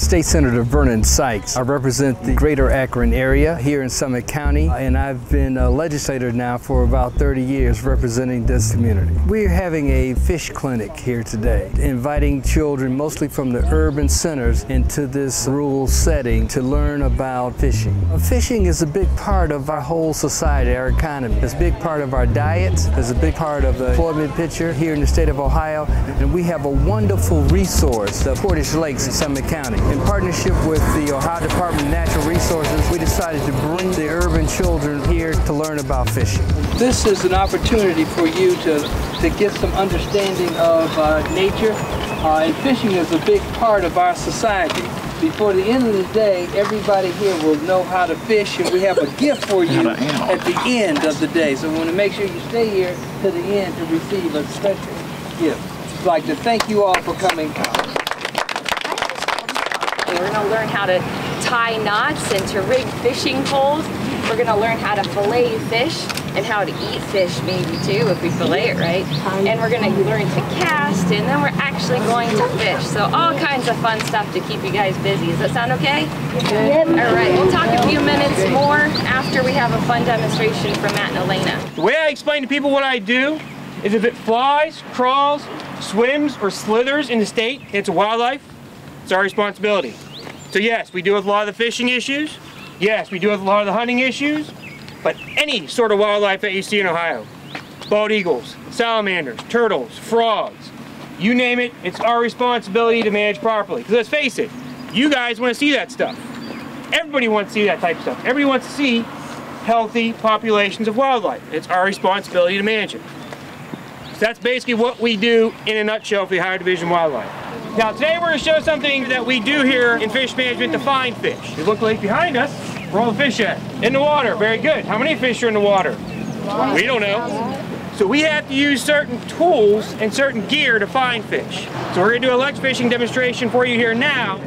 State Senator Vernon Sykes. I represent the greater Akron area here in Summit County, and I've been a legislator now for about 30 years representing this community. We're having a fish clinic here today, inviting children mostly from the urban centers into this rural setting to learn about fishing. Fishing is a big part of our whole society, our economy. It's a big part of our diets. It's a big part of the employment picture here in the state of Ohio, and we have a wonderful resource, the Portage Lakes in Summit County. In partnership with the Ohio Department of Natural Resources, we decided to bring the urban children here to learn about fishing. This is an opportunity for you to get some understanding of nature, and fishing is a big part of our society. Before the end of the day, everybody here will know how to fish, and we have a gift for you at the end of the day. So we want to make sure you stay here to the end to receive a special gift. I'd like to thank you all for coming. We're going to learn how to tie knots and to rig fishing poles. We're going to learn how to fillet fish and how to eat fish maybe too if we fillet it right. And we're going to learn to cast, and then we're actually going to fish. So all kinds of fun stuff to keep you guys busy. Does that sound okay? Yep. All right, we'll talk a few minutes more after we have a fun demonstration from Matt and Elena. The way I explain to people what I do is if it flies, crawls, swims, or slithers in the state, it's a wildlife, it's our responsibility. So yes, we deal with a lot of the fishing issues. Yes, we deal with a lot of the hunting issues. But any sort of wildlife that you see in Ohio, bald eagles, salamanders, turtles, frogs, you name it, it's our responsibility to manage properly. Because let's face it, you guys want to see that stuff. Everybody wants to see that type of stuff. Everybody wants to see healthy populations of wildlife. It's our responsibility to manage it. So that's basically what we do in a nutshell for the Ohio Division of Wildlife. Now today we're going to show something that we do here in fish management to find fish. You look like behind us, where all the fish at? In the water, very good. How many fish are in the water? We don't know. So we have to use certain tools and certain gear to find fish. So we're going to do a lek fishing demonstration for you here now.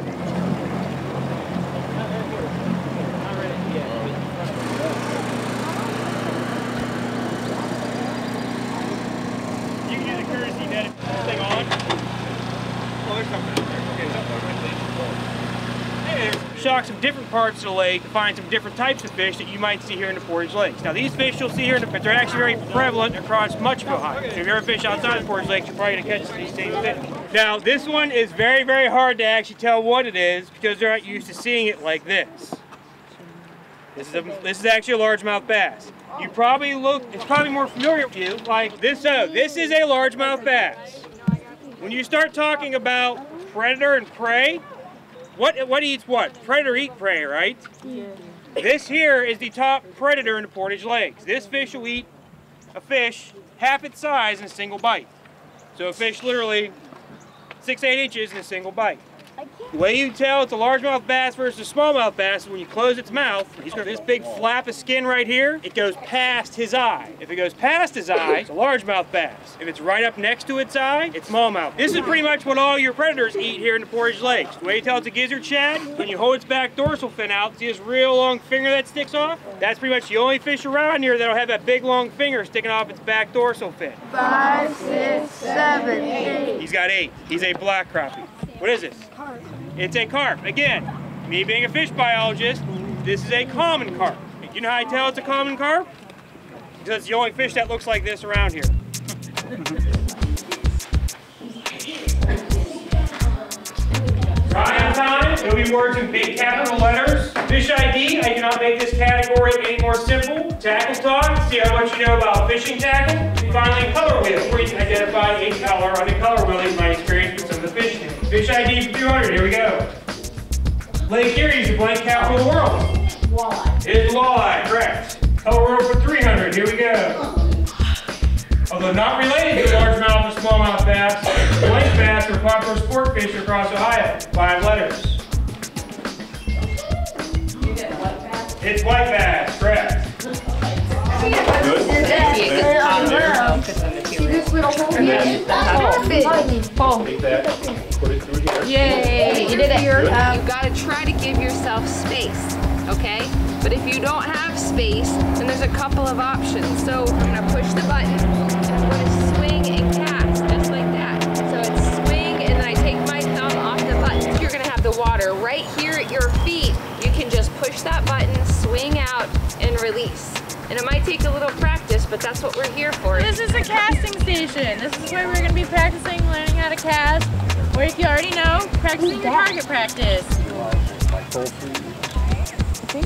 You can do the courtesy net thing on. Oh, there's something up there. Okay, there's something right there. Shocks of different parts of the lake to find some different types of fish that you might see here in the Portage Lakes. Now these fish you'll see here, they're actually very prevalent across much of Ohio. So if you ever fish outside the Portage Lakes, you're probably going to catch these same fish. Now this one is very, very hard to actually tell what it is because they're not used to seeing it like this. This is actually a largemouth bass. You probably it's probably more familiar with you like this. So this is a largemouth bass. When you start talking about predator and prey, what eats what? Predator eat prey, right? Yeah. This here is the top predator in the Portage Lakes. This fish will eat a fish half its size in a single bite. So a fish literally 6-8 inches in a single bite. The way you tell it's a largemouth bass versus a smallmouth bass is when you close its mouth, he's got this big flap of skin right here, it goes past his eye. If it goes past his eye, it's a largemouth bass. If it's right up next to its eye, it's smallmouth. This is pretty much what all your predators eat here in the Portage Lakes. The way you tell it's a gizzard shad, when you hold its back dorsal fin out, see this real long finger that sticks off? That's pretty much the only fish around here that'll have that big long finger sticking off its back dorsal fin. 5, 6, 7, 8. He's got 8. He's a black crappie. What is this? It's a carp. Again, me being a fish biologist, this is a common carp. You know how I tell it's a common carp? Because it's the only fish that looks like this around here. Try on time, it'll be words in big capital letters. Fish ID, I cannot make this category any more simple. Tackle talk, see how much you know about fishing tackle. And finally, color wheel, where you can identify a color on the color wheel in my experience with some of the fishing. Fish ID for 200, here we go. Lake Erie is a blank capital of the world. Walleye. It is walleye, correct. Color wheel for 300, here we go. Although not related to largemouth or smallmouth bass, blank bass are popular sport fish across Ohio. 5 letters. You get white bass? It's white bass, correct. See this little hole here? Take that, put it through here. Yay! You did it. You've got to try to give yourself space, okay? But if you don't have space, then there's a couple of options. So I'm going to push the button, and I'm going to swing and cast, just like that. So it's swing, and then I take my thumb off the button. You're going to have the water right right here at your feet, you can just push that button, swing out, and release. And it might take a little practice, but that's what we're here for. This is a casting station. This is where we're going to be practicing learning how to cast. Or if you already know, practicing your target practice. Okay.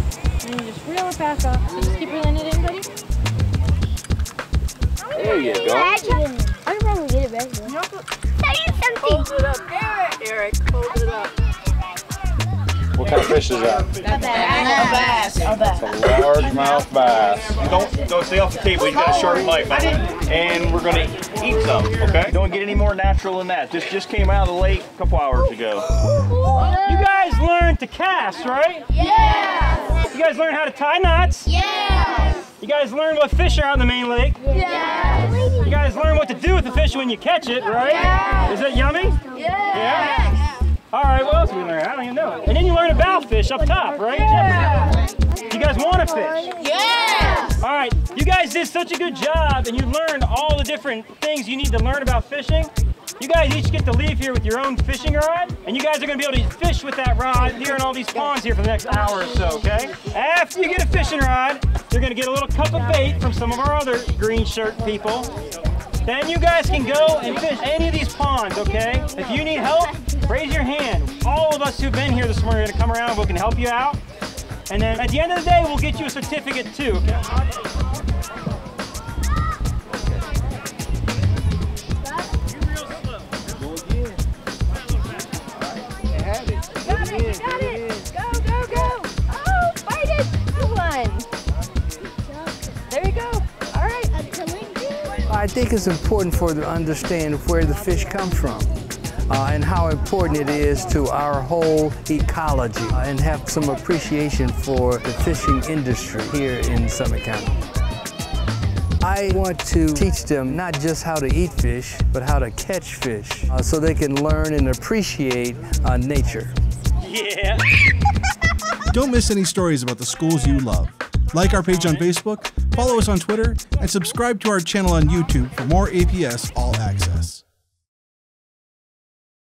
And you just reel it back up. So just keep reeling it in, buddy. There you go. I can probably get it back there. Hold it up. Eric, hold it up. What kind of fish is that? A bass. A bass. It's a largemouth bass. Don't stay off the table. You got a short life. And we're gonna eat some. Okay. Don't get any more natural than that. This just came out of the lake a couple hours ago. You guys learned to cast, right? Yeah. You guys learned how to tie knots. Yeah. You guys learned what fish are out in the main lake. Yeah. You guys learned what to do with the fish when you catch it, right? Yeah. Is it yummy? Yeah. All right, what else did we learn? I don't even know. And then you learn about fish up top, right? Yeah. You guys want to fish? Yeah. All right, you guys did such a good job, and you learned all the different things you need to learn about fishing. You guys each get to leave here with your own fishing rod, and you guys are going to be able to fish with that rod here in all these ponds here for the next hour or so, okay? After you get a fishing rod, you're going to get a little cup of bait from some of our other green shirt people. Then you guys can go and fish any of these ponds, okay? If you need help, raise your hand. All of us who've been here this morning are going to come around, we can help you out. And then at the end of the day, we'll get you a certificate too, okay? Got it. Go. Oh, fight it. Good one. There you go. All right. I think it's important for them to understand where the fish come from and how important it is to our whole ecology and have some appreciation for the fishing industry here in Summit County. I want to teach them not just how to eat fish, but how to catch fish so they can learn and appreciate nature. Yeah. Don't miss any stories about the schools you love. Like our page on Facebook, follow us on Twitter, and subscribe to our channel on YouTube for more APS All Access.